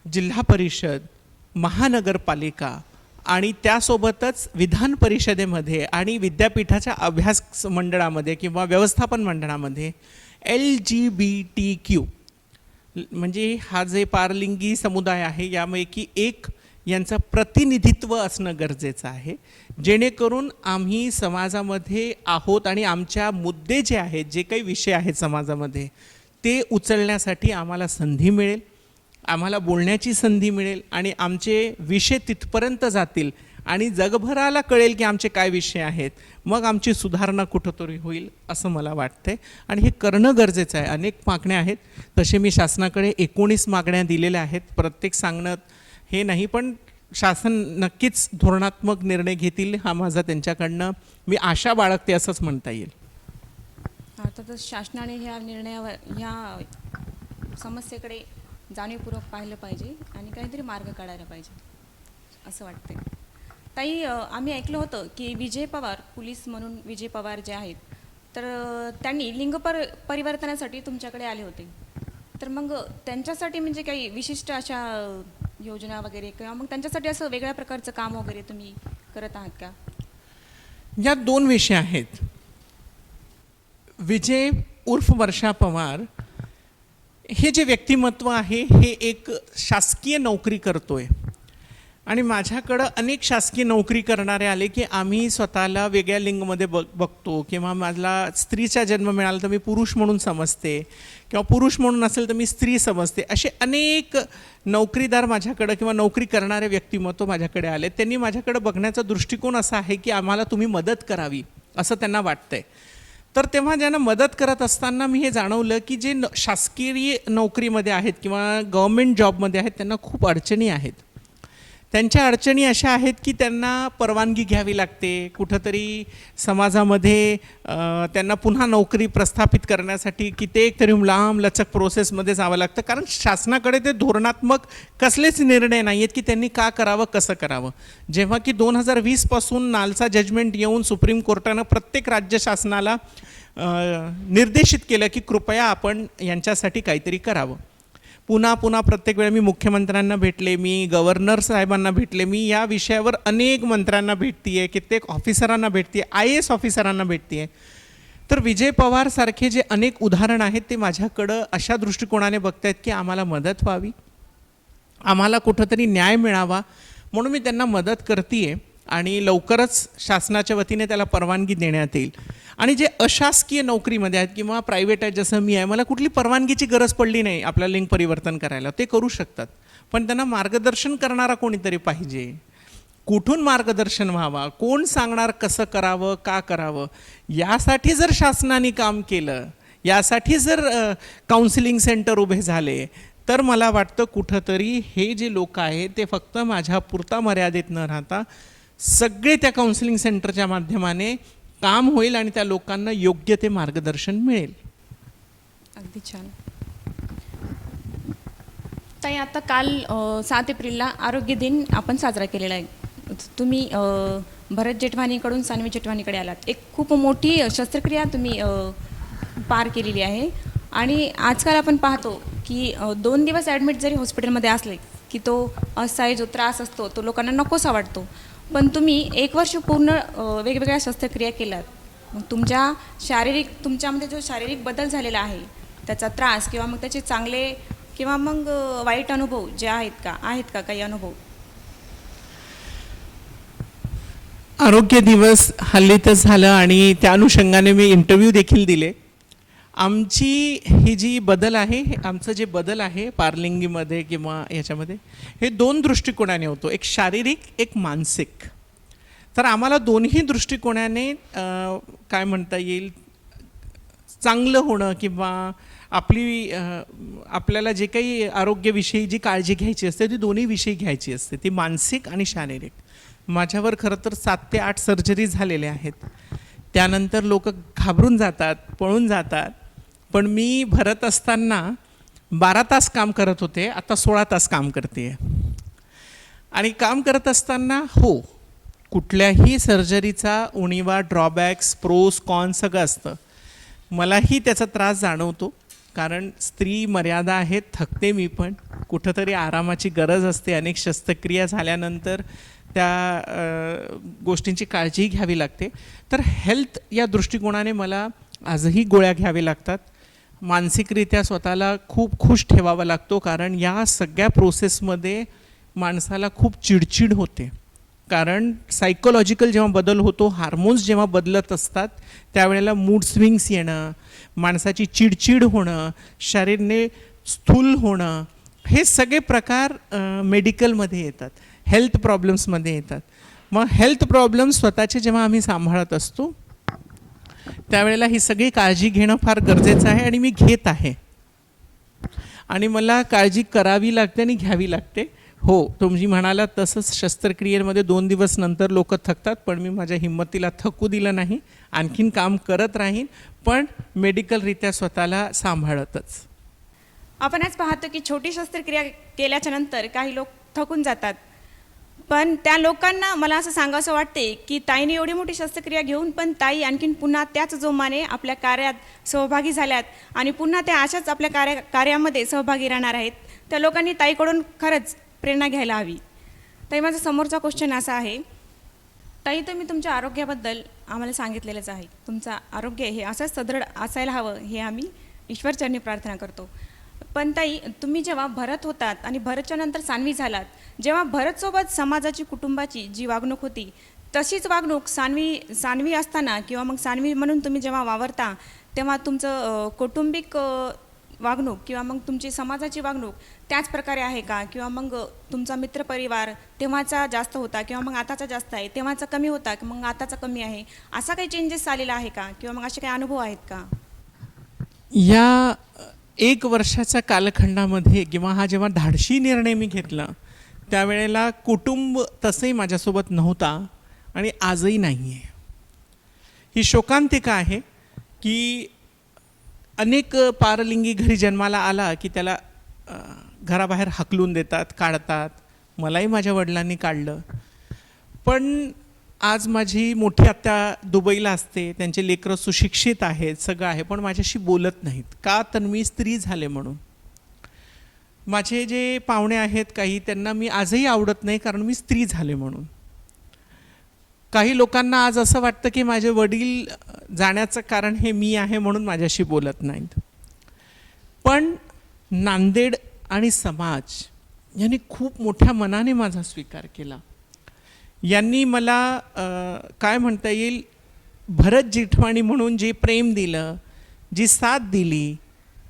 जिल्हा परिषद, महानगरपालिका आणि त्यासोबतच विधान परिषदेमध्ये आणि विद्यापीठाच्या अभ्यास मंडळामध्ये किंवा व्यवस्थापन मंडळामध्ये LGBTQ म्हणजे हा जे पारलिंगी समुदाय आहे यापैकी एक यांचं प्रतिनिधित्व असणं गरजेचं आहे, जेणेकरून आम्ही समाजामध्ये आहोत आणि आमच्या मुद्दे जे आहेत, जे काही विषय आहेत समाजामध्ये, ते उचलण्यासाठी आम्हाला संधी मिळेल, आम्हाला बोलण्याची संधी मिळेल आणि आमचे विषय तिथपर्यंत जातील आणि जगभराला कळेल की आमचे काय विषय आहेत. मग आमची सुधारणा कुठंतरी होईल असं मला वाटतंय आणि हे करणं गरजेचं आहे. अनेक मागण्या आहेत, तसे मी शासनाकडे 19 मागण्या दिलेल्या आहेत. प्रत्येक सांगणं हे नाही, पण शासन नक्कीच धोरणात्मक निर्णय घेतील हा माझा त्यांच्याकडनं मी आशा बाळगते असंच म्हणता येईल. अर्थातच शासनाने ह्या निर्णयावर, ह्या समस्येकडे जाणीवपूर्वक पाहिलं पाहिजे आणि काहीतरी मार्ग काढायला पाहिजे असं वाटते. ताई, आम्ही ऐकलं होतं की विजय पवार, पोलीस म्हणून विजय पवार जे आहेत, तर त्यांनी लिंग परिवर्तनासाठी तुमच्याकडे आले होते. तर मग त्यांच्यासाठी म्हणजे काही विशिष्ट अशा योजना वगैरे किंवा मग त्यांच्यासाठी असं वेगळ्या प्रकारचं काम वगैरे तुम्ही करत आहात का? यात 2 विषय आहेत. विजय उर्फ वर्षा पवार हे जे व्यक्तिमत्व आहे हे एक शासकीय नोकरी करतोय आणि माझ्याकडं अनेक शासकीय नोकरी करणारे आले की आम्ही स्वतःला वेगळ्या लिंगमध्ये बघतो किंवा मला स्त्रीचा जन्म मिळाला तर मी पुरुष म्हणून समजते किंवा पुरुष म्हणून असेल तर मी स्त्री समजते. असे अनेक नोकरीदार माझ्याकडं किंवा नोकरी करणारे व्यक्तिमत्व माझ्याकडे आले. त्यांनी माझ्याकडे बघण्याचा दृष्टिकोन असा आहे की आम्हाला तुम्ही मदत करावी असं त्यांना वाटतंय. तर तेव्हा ज्यांना मदत करत असताना मी हे जाणवलं की जे शासकीय नोकरीमध्ये आहेत किंवा गव्हर्मेंट जॉबमध्ये आहेत त्यांना खूप अडचणी आहेत. त्यांच्या अडचणी अशा आहेत की त्यांना परवानगी घ्यावी लागते, कुठंतरी समाजामध्ये त्यांना पुन्हा नोकरी प्रस्थापित करण्यासाठी कित्येक तरी लांब लचक प्रोसेसमध्ये जावं लागतं, कारण शासनाकडे ते धोरणात्मक कसलेच निर्णय नाही आहेत की त्यांनी का करावं, कसं करावं. जेव्हा की 2020पासून नालसा जजमेंट येऊन सुप्रीम कोर्टानं प्रत्येक राज्य शासनाला निर्देशित केलं की कृपया आपण यांच्यासाठी काहीतरी करावं. पुन्हा प्रत्येक वेळा मी मुख्यमंत्र्यांना भेटले, मी गव्हर्नर साहेबांना भेटले, मी या विषयावर अनेक मंत्र्यांना भेटते, कित्येक ऑफिसरांना भेटते, IAS ऑफिसरांना भेटते. तर विजय पवार सारखे जे अनेक उदाहरण आहेत ते माझ्याकडं अशा दृष्टिकोनाने बघतायत की आम्हाला मदत व्हावी, आम्हाला कुठंतरी न्याय मिळावा, म्हणून मी त्यांना मदत करते आणि लवकरच शासनाच्या वतीने त्याला परवानगी देण्यात येईल. आणि जे अशासकीय नोकरीमध्ये आहेत किंवा प्रायव्हेट आहेत, जसं मी आहे, मला कुठली परवानगीची गरज पडली नाही आपलं लिंग परिवर्तन करायला, ते करू शकतात, पण त्यांना मार्गदर्शन करणारा कोणीतरी पाहिजे. कुठून मार्गदर्शन व्हावा, कोण सांगणार कसं करावं, का करावं, यासाठी जर शासनाने काम केलं, यासाठी जर काउन्सिलिंग सेंटर उभे झाले, तर मला वाटतं कुठंतरी हे जे लोक आहेत ते फक्त माझ्यापुरता मर्यादित न राहता सगळे त्या काउन्सिलिंग सेंटरच्या माध्यमाने काम होईल आणि त्या लोकांना योग्य ते मार्गदर्शन मिळेल. अगदी छान. ताई, आता काल 7 एप्रिलला आरोग्य दिन आपण साजरा केलेला आहे. तुम्ही भरत जेठवानीकडून सानवी जेठवानीकडे आलात. एक खूप मोठी शस्त्रक्रिया तुम्ही पार केलेली आहे आणि आजकाल आपण पाहतो की 2 दिवस ॲडमिट जरी हॉस्पिटलमध्ये असले की तो असहाय जो त्रास असतो तो लोकांना नकोसा वाटतो. पण तुम्ही 1 वर्ष पूर्ण वेगवेगळ्या शस्त्रक्रिया केल्यात. मग तुमच्यामध्ये जो शारीरिक बदल झालेला आहे त्याचा त्रास किंवा मग त्याचे चांगले किंवा मग वाईट अनुभव जे आहेत का काही अनुभव? आरोग्य दिवस हल्लीतच झालं आणि त्या अनुषंगाने मी इंटरव्ह्यू देखील दिले. आमची ही जी बदल आहे, आमचं जे बदल आहे पारलिंगीमध्ये किंवा याच्यामध्ये, हे 2 दृष्टिकोनाने होतो, एक शारीरिक एक मानसिक. तर आम्हाला दोन्ही दृष्टिकोनाने काय म्हणता येईल चांगलं होणं किंवा आपल्याला जे काही आरोग्याविषयी जी काळजी घ्यायची असते ती दोन्ही विषयी घ्यायची असते, ती मानसिक आणि शारीरिक. माझ्यावर खरं तर 7 ते 8 सर्जरी झालेल्या आहेत. त्यानंतर लोक घाबरून जातात, पळून जातात. पण मी भरत असताना 12 तास काम करत होते, आता 16 तास काम करते. आणि काम करत असताना कुठल्याही सर्जरीचा उणीवा, ड्रॉबॅक्स, प्रोस, कॉन सगळं असतं. मलाही त्याचा त्रास जाणवतो, कारण स्त्री मर्यादा आहेत, थकते मी पण. कुठंतरी आरामाची गरज असते. अनेक शस्त्रक्रिया झाल्यानंतर त्या गोष्टींची काळजी घ्यावी लागते. तर हेल्थ या दृष्टिकोनाने मला आजही गोळ्या घ्याव्या लागतात. मानसिकरित्या स्वतःला खूप खुश ठेवावा लागतो, कारण या सगळ्या प्रोसेसमध्ये माणसाला खूप चिडचिड होते. कारण सायकोलॉजिकल जेव्हा बदल होतो, हार्मोन्स जेव्हा बदलत असतात त्यावेळेला मूड स्विंग्स येणं, माणसाची चिडचिड होणं, शरीराने स्थूल होणं, हे सगळे प्रकार मेडिकलमध्ये येतात, हेल्थ प्रॉब्लेम्समध्ये येतात. मग हेल्थ प्रॉब्लेम्स स्वतःचे जेव्हा आम्ही सांभाळत असतो त्यावेळेला ही सगळी काळजी घेणं फार गरजेचं आहे आणि मी घेत आहे. आणि मला काळजी करावी लागते आणि घ्यावी लागते. तुम्ही म्हणालात तसंच शस्त्रक्रियेमध्ये 2 दिवस नंतर लोक थकतात, पण मी माझ्या हिंमतीला थकू दिलं नाही. आणखीन काम करत राहीन, पण मेडिकलरित्या स्वतःला सांभाळतच. आपण आज पाहतो की छोटी शस्त्रक्रिया केल्याच्या नंतर काही लोक थकून जातात. पण त्या लोकांना मला असं सांगावंसं वाटते की ताईने एवढी मोठी शस्त्रक्रिया घेऊन पण ताई आणखीन पुन्हा त्याच जोमाने आपल्या कार्यात सहभागी झाल्यात आणि पुन्हा त्या अशाच आपल्या कार्यामध्ये सहभागी राहणार आहेत. त्या लोकांनी ताईकडून खरंच प्रेरणा घ्यायला हवी. ताई, माझा समोरचा क्वेश्चन असा आहे. ताई, तुम्ही तुमच्या आरोग्याबद्दल आम्हाला सांगितलेलंच आहे. तुमचं आरोग्य हे असंच सदृढ असायला हवं हे आम्ही ईश्वरचरणी प्रार्थना करतो. पण ताई, तुम्ही जेव्हा भरत होतात आणि भरतच्या नंतर सानवी झालात, जेव्हा भरतसोबत समाजाची, कुटुंबाची जी वागणूक होती तशीच वागणूक सानवी असताना किंवा मग सानवी म्हणून तुम्ही जेव्हा वावरता तेव्हा तुमचं कौटुंबिक वागणूक किंवा मग तुमची समाजाची वागणूक त्याच प्रकारे आहे का? किंवा मग तुमचा मित्रपरिवार तेव्हाचा जास्त होता किंवा मग आताचा जास्त आहे, तेव्हाचा कमी होता की मग आताचा कमी आहे, असा काही चेंजेस आलेला आहे का? किंवा मग असे काही अनुभव आहेत का? या 1 वर्षाच्या कालखंडामध्ये किंवा हा जेव्हा धाडशी निर्णय मी घेतला त्यावेळेला कुटुंब तसंही माझ्यासोबत नव्हता आणि आजही नाही आहे. ही शोकांतिका आहे की अनेक पारलिंगी घरी जन्माला आला की त्याला घराबाहेर हाकलून देतात, काढतात. मलाही माझ्या वडिलांनी काढलं. पण आज माझी मोठी आत्या दुबईला असते, त्यांचे लेकरं सुशिक्षित आहेत, सगळं आहे, पण माझ्याशी बोलत नाहीत. का? तर मी स्त्री झाले म्हणून. माझे जे पाहुणे आहेत काही, त्यांना मी आजही आवडत नाही कारण मी स्त्री झाले म्हणून. काही लोकांना आज असं वाटतं की माझे वडील जाण्याचं कारण हे मी आहे म्हणून माझ्याशी बोलत नाहीत. पण नांदेड आणि समाज यांनी खूप मोठ्या मनाने माझा स्वीकार केला. यांनी मला काय म्हणता येईल, भरत जेठवानी म्हणून जे प्रेम दिलं, जी साथ दिली,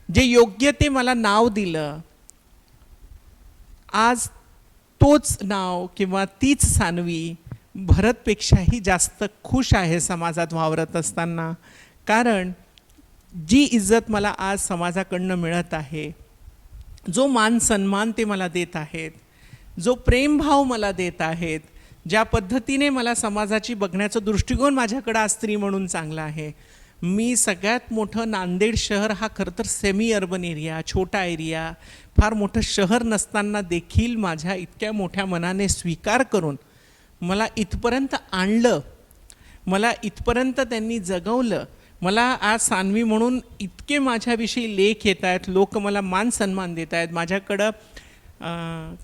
जे योग्य ते मला नाव दिलं, आज तोच नाव किंवा तीच सानवी भरतपेक्षाही जास्त खुश आहे समाजात वावरत असताना. कारण जी इज्जत मला आज समाजाकडनं मिळत आहे जो मान सन्मान ते मला देत आहेत, जो प्रेमभाव मला देत आहेत, ज्या पद्धतीने मला समाजाची बघण्याचा दृष्टिकोन माझ्याकडं आज स्त्री म्हणून चांगला आहे. मी सगळ्यात मोठं नांदेड शहर हा खरं तर सेमी अर्बन एरिया, छोटा एरिया, फार मोठं शहर नसताना देखील माझ्या इतक्या मोठ्या मनाने स्वीकार करून मला इथपर्यंत आणलं, मला इथपर्यंत त्यांनी जगवलं. मला आज सान्वी म्हणून इतके माझ्याविषयी लेख येत आहेत, लोक मला मान सन्मान देत आहेत, माझ्याकडं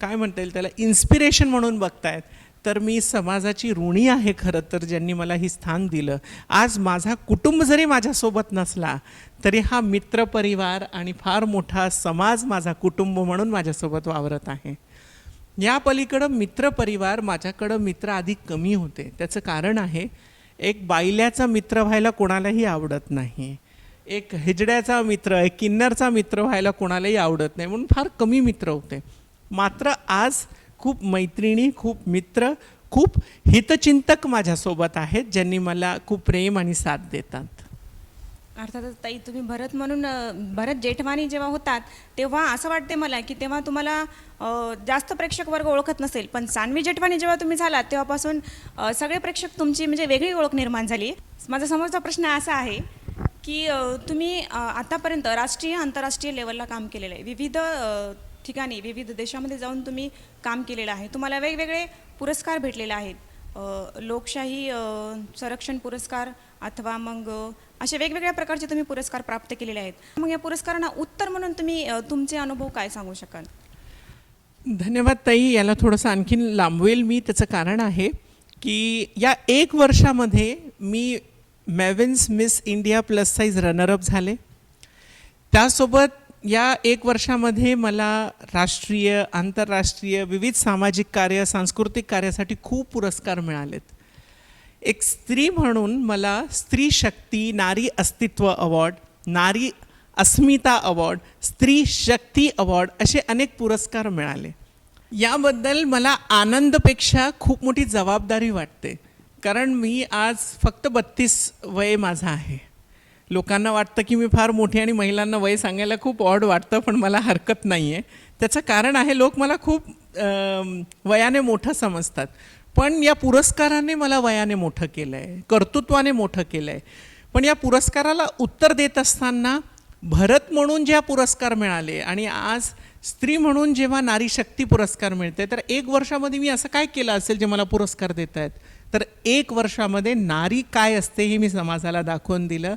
काय म्हणता येईल त्याला इन्स्पिरेशन म्हणून बघतायत. तर मी समाजाची ऋणी आहे खरं तर, ज्यांनी मला ही स्थान दिलं. आज माझा कुटुंब जरी माझ्यासोबत नसला तरी हा मित्रपरिवार आणि फार मोठा समाज माझा कुटुंब म्हणून माझ्यासोबत वावरत आहे. या पलीकडं मित्रपरिवार, माझ्याकडं मित्र आधी कमी होते. त्याचं कारण आहे, एक बायल्याचा मित्र व्हायला कोणालाही आवडत नाही, एक हिजड्याचा मित्र, एक किन्नरचा मित्र व्हायला कोणालाही आवडत नाही, म्हणून फार कमी मित्र होते. मात्र आज खूप मैत्रिणी, खूप मित्र, खूप हितचिंतक माझ्यासोबत आहेत, ज्यांनी मला खूप प्रेम आणि साथ देतात. अर्थातच ताई, तुम्ही भरत म्हणून भरत जेठवानी जेव्हा होतात तेव्हा असं वाटते मला की तेव्हा तुम्हाला जास्त प्रेक्षक वर्ग ओळखत नसेल, पण सान्वी जेठवानी जेव्हा तुम्ही झालात तेव्हापासून सगळे प्रेक्षक तुमची म्हणजे वेगळी ओळख निर्माण झाली. माझा समोरचा प्रश्न असा आहे की तुम्ही आतापर्यंत राष्ट्रीय आंतरराष्ट्रीय लेवलला काम केलेलं आहे, विविध ठिकाणी विविध देशामध्ये जाऊन तुम्ही काम केलेलं आहे, तुम्हाला वेगवेगळे पुरस्कार भेटलेले आहेत, लोकशाही संरक्षण पुरस्कार अथवा मग असे वेगवेगळ्या प्रकारचे तुम्ही पुरस्कार प्राप्त केलेले आहेत. मग या पुरस्कारांना उत्तर म्हणून तुम्ही तुमचे अनुभव काय सांगू शकाल? धन्यवाद ताई. याला थोडंसं आणखीन लांबवेल मी. त्याचं कारण आहे की या 1 वर्षामध्ये मी Mavens Miss India plus size runner up झाले. त्यासोबत या 1 वर्षामध्ये मला राष्ट्रीय, आंतरराष्ट्रीय विविध सामाजिक कार्य, सांस्कृतिक कार्यासाठी खूप पुरस्कार मिळालेत. एक स्त्री म्हणून मला स्त्री शक्ती, नारी अस्तित्व अवॉर्ड, नारी अस्मिता अवॉर्ड, स्त्री शक्ती अवॉर्ड असे अनेक पुरस्कार मिळाले. याबद्दल मला आनंदपेक्षा खूप मोठी जबाबदारी वाटते, कारण मी आज फक्त 32 वय माझं आहे. लोकांना वाटतं की मी फार मोठी आणि महिलांना वय सांगायला खूप ऑड वाटतं, पण मला हरकत नाही आहे. त्याचं कारण आहे, लोक मला खूप वयाने मोठं समजतात, पण या पुरस्काराने मला वयाने मोठं केलं आहे, कर्तृत्वाने मोठं केलं आहे. पण या पुरस्काराला उत्तर देत असताना भरत म्हणून ज्या पुरस्कार मिळाले आणि आज स्त्री म्हणून जेव्हा नारी शक्ती पुरस्कार मिळते, तर 1 वर्षामध्ये मी असं काय केलं असेल जे मला पुरस्कार देत आहेत? तर 1 वर्षामध्ये नारी काय असते हे मी समाजाला दाखवून दिलं,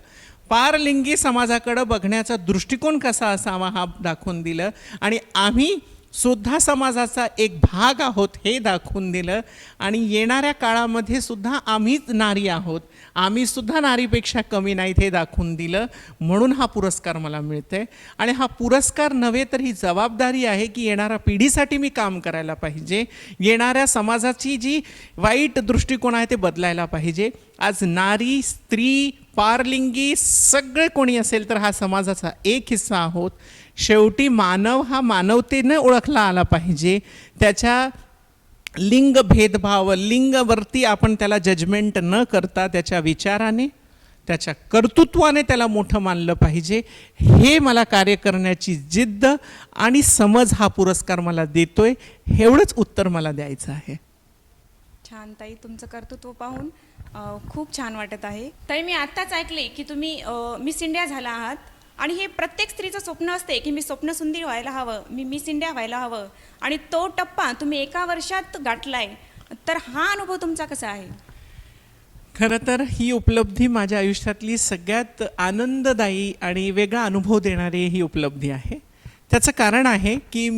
पारलिंगी समाजाकडं बघण्याचा दृष्टिकोन कसा असावा हा दाखवून दिलं, आणि आम्ही सुद्धा समाजाचा एक भाग आहोत हे दाखवून दिलं. आणि येणाऱ्या काळामध्ये सुद्धा आम्हीच नारी आहोत, आम्ही सुद्धा नारीपेक्षा कमी नाहीत हे दाखवून दिलं. म्हणून हा पुरस्कार मला मिळते. आणि हा पुरस्कार नव्हे तर ही जबाबदारी आहे की येणाऱ्या पिढीसाठी मी काम करायला पाहिजे, येणाऱ्या समाजाची जी वाईट दृष्टिकोन आहे ते बदलायला पाहिजे. आज नारी, स्त्री, पारलिंगी सगळे कोणी असेल तर हा समाजाचा एक हिस्सा आहोत. शेवटी मानव हा मानवतेने ओळखला आला पाहिजे. त्याच्या लिंग भेदभाव, लिंगवरती आपण त्याला जजमेंट न करता त्याच्या विचाराने, त्याच्या कर्तृत्वाने त्याला मोठं मानलं पाहिजे. हे मला कार्य करण्याची जिद्द आणि समज हा पुरस्कार मला देतोय, एवढंच उत्तर मला द्यायचं आहे. छान ताई, तुमचं कर्तृत्व पाहून खूप छान वाटत आहे. ताई, मी आत्ताच ऐकले की तुम्ही मिस इंडिया झाला आहात, आणि हे प्रत्येक स्त्रीचं स्वप्न असते की मी स्वप्नसुंदरी व्हायला हवं, मी मिस इंडिया व्हायला हवं, आणि तो टप्पा तुम्ही 1 वर्षात गाठलाय. तर हा अनुभव तुमचा कसा आहे? खरं तर ही उपलब्धी माझ्या आयुष्यातली सगळ्यात आनंददायी आणि वेगळा अनुभव देणारी ही उपलब्धी आहे. त्याचं कारण आहे की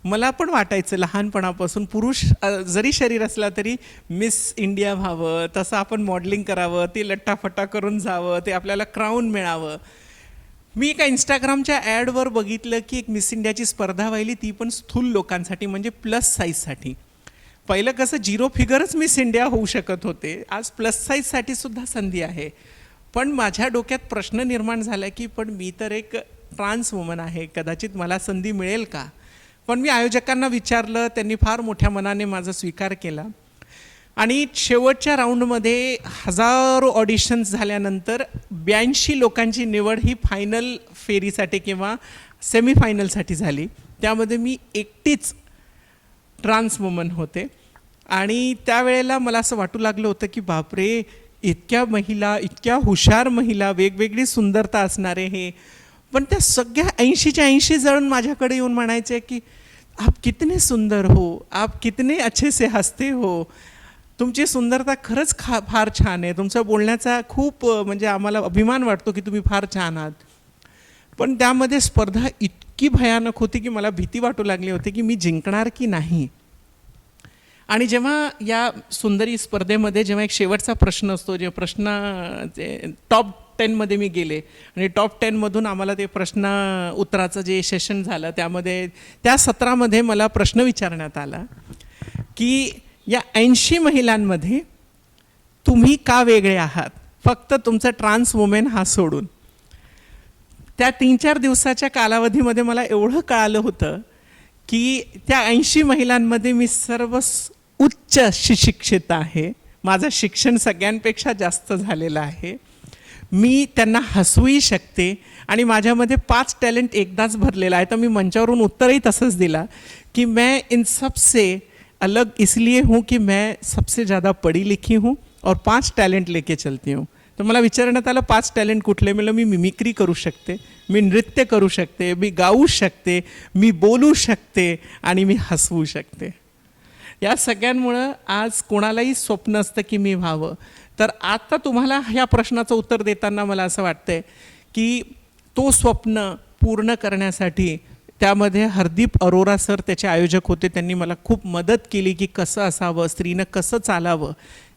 मला पण वाटायचं लहानपणापासून पुरुष जरी शरीर असला तरी मिस इंडिया व्हावं, तसं आपण मॉडेलिंग करावं, ते लट्टाफट्टा करून जावं, ते आपल्याला क्राऊन मिळावं. मी एका इंस्टाग्रामच्या ॲडवर बघितलं की एक मिस इंडियाची स्पर्धा व्हायली, ती पण स्थूल लोकांसाठी, म्हणजे प्लस साईजसाठी. पहिलं कसं 0 फिगरच मिस इंडिया होऊ शकत होते, आज प्लस साईजसाठी सुद्धा संधी आहे. पण माझ्या डोक्यात प्रश्न निर्माण झाला की पण मी तर एक ट्रान्स वुमन आहे, कदाचित मला संधी मिळेल का? पण मी आयोजकांना विचारलं, त्यांनी फार मोठ्या मनाने माझा स्वीकार केला. आणि शेवटच्या राऊंडमध्ये हजारो ऑडिशन्स झाल्यानंतर 82 लोकांची निवड ही फायनल फेरीसाठी किंवा सेमीफायनलसाठी झाली, त्यामध्ये मी एकटीच ट्रान्स वुमन होते. आणि त्यावेळेला मला असं वाटू लागलं होतं की बापरे, इतक्या महिला, इतक्या हुशार महिला, वेगवेगळी सुंदरता असणारे हे, पण त्या सगळ्या 80च्या 80 जण माझ्याकडे येऊन म्हणायचे की आप कितने सुंदर हो, आप कितने अच्छे से हसते हो, तुमची सुंदरता खरंच फार छान आहे, तुमचा बोलण्याचा खूप म्हणजे आम्हाला अभिमान वाटतो की तुम्ही फार छान आहात. पण त्यामध्ये स्पर्धा इतकी भयानक होती की मला भीती वाटू लागली होती की मी जिंकणार की नाही. आणि जेव्हा या सुंदरी स्पर्धेमध्ये जेव्हा एक शेवटचा प्रश्न असतो, जे प्रश्न टॉप 10मध्ये मी गेले आणि टॉप 10मधून आम्हाला ते प्रश्न उत्तराचं जे सेशन झालं, त्यामध्ये त्या सत्रामध्ये मला प्रश्न विचारण्यात आला की या 80 महिलांमध्ये तुम्ही का वेगळे आहात, फक्त तुमचं ट्रान्स वुमेन हा सोडून. त्या 3-4 दिवसाच्या कालावधीमध्ये मला एवढं कळालं होतं की त्या 80 महिलांमध्ये मी सर्व उच्च शिक्षित आहे, माझं शिक्षण सगळ्यांपेक्षा जास्त झालेलं आहे, मी त्यांना हसवूही शकते आणि माझ्यामध्ये 5 टॅलेंट एकदाच भरलेला आहे. तर मी मंचावरून उत्तरही तसंच दिला की मैं इन सब से अलग इसलिए हूँ कि मैं सबसे ज़्यादा पढ़ी लिखी हूँ और 5 टॅलेंट लेके चलती हूँ. तर मला विचारण्यात आलं 5 टॅलेंट कुठले. म्हणलं मी मिमिक्री करू शकते, मी नृत्य करू शकते, मी गाऊ शकते, मी बोलू शकते आणि मी हसवू शकते. या सगळ्यांमुळं आज कोणालाही स्वप्न असतं की मी व्हावं. तर आता तुम्हाला ह्या प्रश्नाचं उत्तर देताना मला असं वाटतंय की तो स्वप्न पूर्ण करण्यासाठी त्यामध्ये हरदीप अरोरा सर त्याचे आयोजक होते, त्यांनी मला खूप मदत केली की कसं असावं, स्त्रीनं कसं चालावं,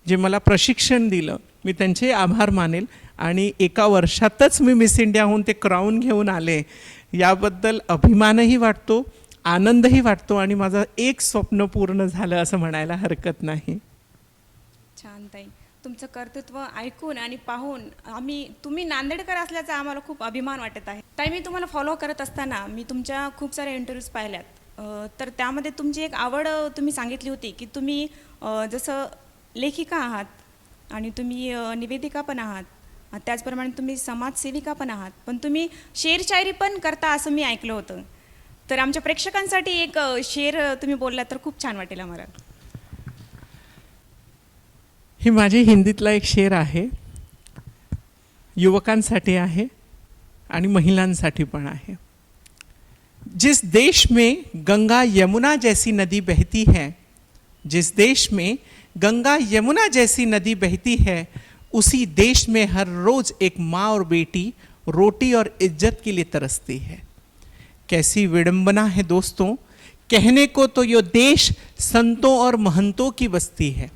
जे मला प्रशिक्षण दिलं, मी त्यांचे आभार मानेल. आणि एका वर्षातच मी मिस इंडियाहून ते क्राऊन घेऊन आले, याबद्दल अभिमानही वाटतो, आनंदही वाटतो आणि माझं एक स्वप्न पूर्ण झालं असं म्हणायला हरकत नाही. छान ताई, तुमचं कर्तृत्व ऐकून आणि पाहून तुम्ही नांदेडकर असल्याचा आम्हाला खूप अभिमान वाटत आहे. ताई, मी तुम्हाला फॉलो करत असताना मी तुमच्या खूप साऱ्या इंटरव्ह्यूज पाहिल्यात, तर त्यामध्ये तुमची एक आवड तुम्ही सांगितली होती की तुम्ही जसं लेखिका आहात आणि तुम्ही निवेदिका पण आहात, त्याचप्रमाणे तुम्ही समाजसेविका पण आहात, पण तुम्ही शेर शायरी पण करता असं मी ऐकलं होतं. तर आमच्या प्रेक्षकांसाठी एक शेर तुम्ही बोललात तर खूप छान वाटेल आम्हाला. ही माझी हिंदीतला एक शेर आहे, युवकांसाठी आहे आणि महिलांसाठी पण आहे. जिस देश में गंगा यमुना जैसी नदी बहती है, जिस देश में गंगा यमुना जैसी नदी बहती है, उसी देश में हर रोज एक माँ और बेटी रोटी और इज्जत के लिए तरसती है. कैसी विडंबना है दोस्तों, कहने को तो ये देश संतों और महंतों की बस्ती है,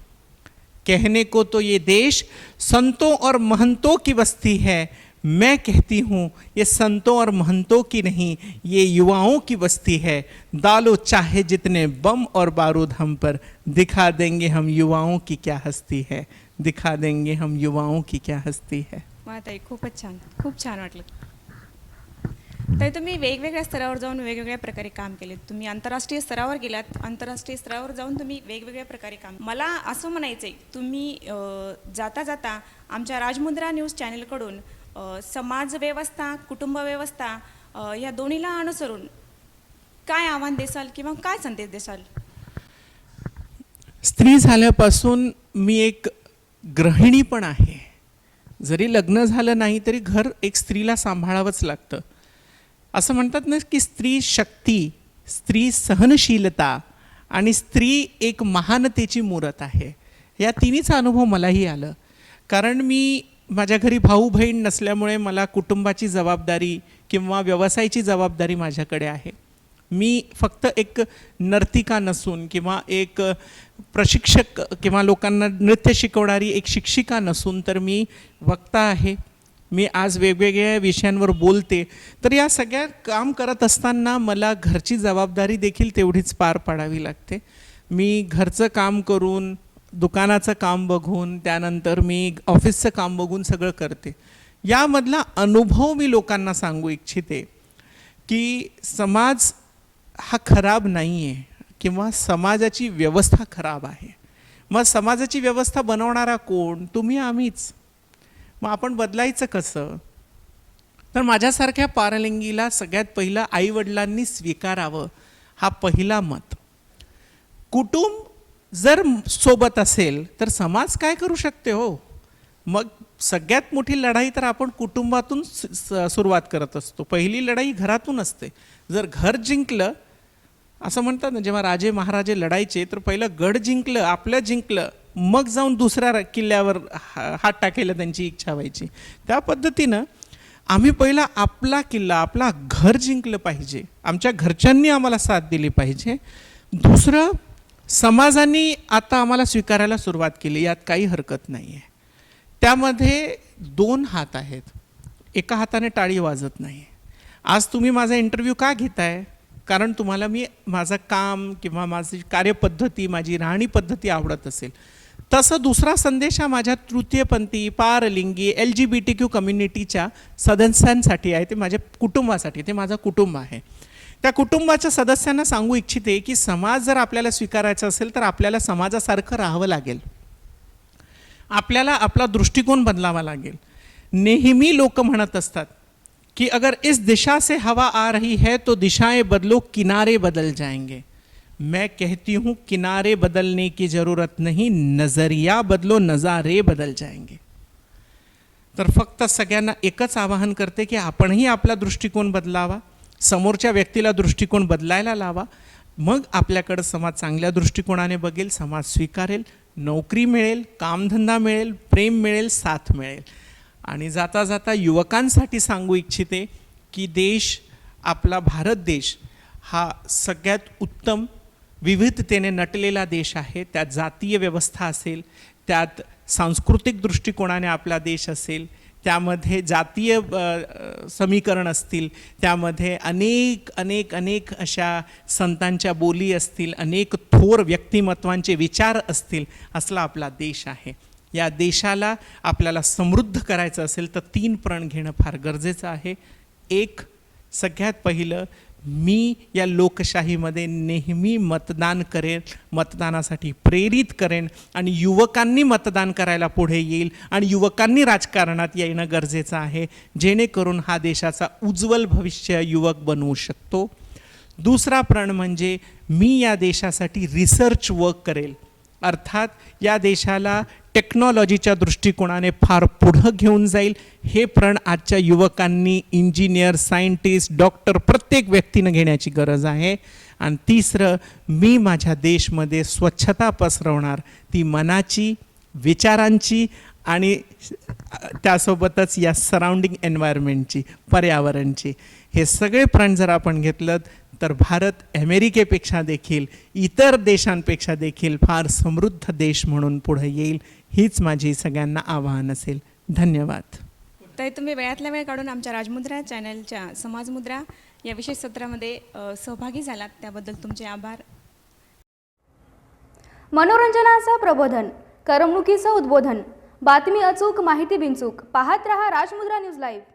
कहने को तो ये देश संतों और महंतों की बस्ती है. मैं कहती हूँ ये संतों और महंतों की नहीं, ये युवाओं की बस्ती है. डालो चाहे जितने बम और बारूद हम पर, दिखा देंगे हम युवाओं की क्या हस्ती है, दिखा देंगे हम युवाओं की क्या हस्ती है. वा ताई, खूपच छान, खूप छान वाटलं. तर तुम्ही वेगवेगळ्या स्तरावर जाऊन वेगवेगळ्या प्रकारे काम केले. तुम्ही आंतरराष्ट्रीय स्तरावर गेलात, आंतरराष्ट्रीय स्तरावर जाऊन तुम्ही वेगवेगळ्या प्रकारे काम. मला असं म्हणायचं आहे, तुम्ही जाता जाता आमच्या राजमुद्रा न्यूज चॅनलकडून समाज व्यवस्था, कुटुंब व्यवस्था या दोन्हीला अनुसरून काय आव्हान देसाल किंवा काय संदेश देसाल? स्त्री झाल्यापासून मी एक गृहिणी पण आहे. जरी लग्न झालं नाही तरी घर एक स्त्रीला सांभाळावंच लागतं. असं म्हणतात ना की स्त्री शक्ती, स्त्री सहनशीलता आणि स्त्री एक महानतेची मूर्त आहे. या तिन्हीचा अनुभव मलाही आलं. कारण मी माझ्या घरी भाऊ बहीण नसल्यामुळे मला कुटुंबाची जबाबदारी किंवा व्यवसायाची जबाबदारी माझ्याकडे आहे. मी फक्त एक नर्तिका नसून किंवा एक प्रशिक्षक किंवा लोकांना नृत्य शिकवणारी एक शिक्षिका नसून तर मी वक्ता आहे. मी आज वेगवेगळ्या विषयांवर बोलते. तर या सगळ्या काम करत असताना मला घरची जबाबदारी देखील तेवढीच पार पाडावी लागते. मी घरचं काम करून, दुकानाचं काम बघून, त्यानंतर मी ऑफिसचं काम बघून सगळं करते. यामधला अनुभव मी लोकांना सांगू इच्छिते की समाज हा खराब नाही आहे किंवा समाजाची व्यवस्था खराब आहे. मग समाजाची व्यवस्था बनवणारा कोण? तुम्ही, आम्हीच. मग आपण बदलायचं कसं? तर माझ्यासारख्या पारलिंगीला सगळ्यात पहिलं आईवडिलांनी स्वीकारावं, हा पहिला मत. कुटुंब जर सोबत असेल तर समाज काय करू शकते हो. मग सगळ्यात मोठी लढाई तर आपण कुटुंबातून सुरुवात करत असतो. पहिली लढाई घरातून असते. जर घर जिंकलं, असं म्हणतात ना, जेव्हा राजे महाराजे लढायचे तर पहिलं गड जिंकलं, आपलं जिंकलं, मग जाऊन दुसऱ्या किल्ल्यावर हात टाकायला त्यांची इच्छा व्हायची. त्या पद्धतीनं आम्ही पहिला आपला किल्ला, आपला घर जिंकलं पाहिजे. आमच्या घरच्यांनी आम्हाला साथ दिली पाहिजे. दुसरं, समाजाने आता आम्हाला स्वीकारायला सुरुवात केली, यात काही हरकत नाही आहे. त्यामध्ये दोन हात आहेत, एका हाताने टाळी वाजत नाही. आज तुम्ही माझा इंटरव्ह्यू का घेताय? कारण तुम्हाला मी माझं काम किंवा माझी कार्यपद्धती, माझी राहणी पद्धती आवडत असेल. तसं दुसरा संदेश हा माझ्या तृतीयपंथी, पारलिंगी, LGBTQ कम्युनिटीच्या सदस्यांसाठी आहे. ते माझ्या कुटुंबासाठी, ते माझं कुटुंब आहे. त्या कुटुंबाच्या सदस्यांना सांगू इच्छिते की समाज जर आपल्याला स्वीकारायचा असेल तर आपल्याला समाजासारखं राहावं लागेल. आपल्याला आपला दृष्टिकोन बदलावा लागेल. नेहमी लोक म्हणत असतात कि अगर इस दिशा से हवा आ रही है तो दिशाएं बदलो, किनारे बदल जाएंगे. मैं कहती हूँ किनारे बदलने की ज़रूरत नहीं, नज़रिया बदलो, नज़ारे बदल जाएंगे. तर फक्त सगळ्यांना एकच आवाहन करते की आपणही आपला दृष्टिकोन बदलावा, समोरच्या व्यक्तीला दृष्टिकोन बदलायला लावा. मग आपल्याकडं समाज चांगल्या दृष्टिकोनाने बघेल, समाज स्वीकारेल, नोकरी मिळेल, कामधंदा मिळेल, प्रेम मिळेल, साथ मिळेल. आणि जाता जाता युवकांसाठी सांगू इच्छिते की देश, आपला भारत देश हा सगळ्यात उत्तम विविधतेने नटलेला देश आहे. त्यात जातीय व्यवस्था असेल, त्यात सांस्कृतिक दृष्टिकोनाने आपला देश असेल, त्यामध्ये जातीय समीकरण असतील, त्यामध्ये अनेक अनेक अनेक अशा संतांच्या बोली असतील, अनेक थोर व्यक्तिमत्वांचे विचार असतील, असला आपला देश आहे. या देशाला आपल्याला समृद्ध करायचं असेल तर 3 प्रण घेणं फार गरजेचं आहे. एक, सगळ्यात पहिलं, मी या लोकशाहीमध्ये नेहमी मतदान करेन, मतदानासाठी प्रेरित करेन आणि युवकांनी मतदान करायला पुढे येईल आणि युवकांनी राजकारणात येणं गरजेचं आहे, जेणेकरून हा देशाचा उज्ज्वल भविष्य युवक बनवू शकतो. दुसरा प्रण म्हणजे मी या देशासाठी रिसर्च वर्क करेल. अर्थात या देशाला टेक्नॉलॉजीच्या दृष्टिकोनाने फार पुढं घेऊन जाईल. हे प्रण आजच्या युवकांनी, इंजिनियर, सायंटिस्ट, डॉक्टर प्रत्येक व्यक्तीनं घेण्याची गरज आहे. आणि तिसरं, मी माझ्या देशमध्ये स्वच्छता पसरवणार, ती मनाची, विचारांची आणि त्यासोबतच या सराउंडिंग एन्व्हायरमेंटची, पर्यावरणची. हे सगळे प्रण जर आपण घेतलं तर भारत अमेरिकेपेक्षा देखील, इतर देशांपेक्षा देखील फार समृद्ध देश म्हणून पुढे येईल. हीच माझी सगळ्यांना आवाहन असेल. धन्यवाद. तर तुम्ही वेळातला वेळ काढून आमच्या राजमुद्रा चॅनलच्या समाजमुद्रा या विशेष सत्रामध्ये सहभागी झालात, त्याबद्दल तुमचे आभार. मनोरंजनाचं प्रबोधन, करमणुकीचं उद्बोधन, बातमी अचूक, माहिती बिनचूक. पाहत रहा राजमुद्रा न्यूज लाईव्ह.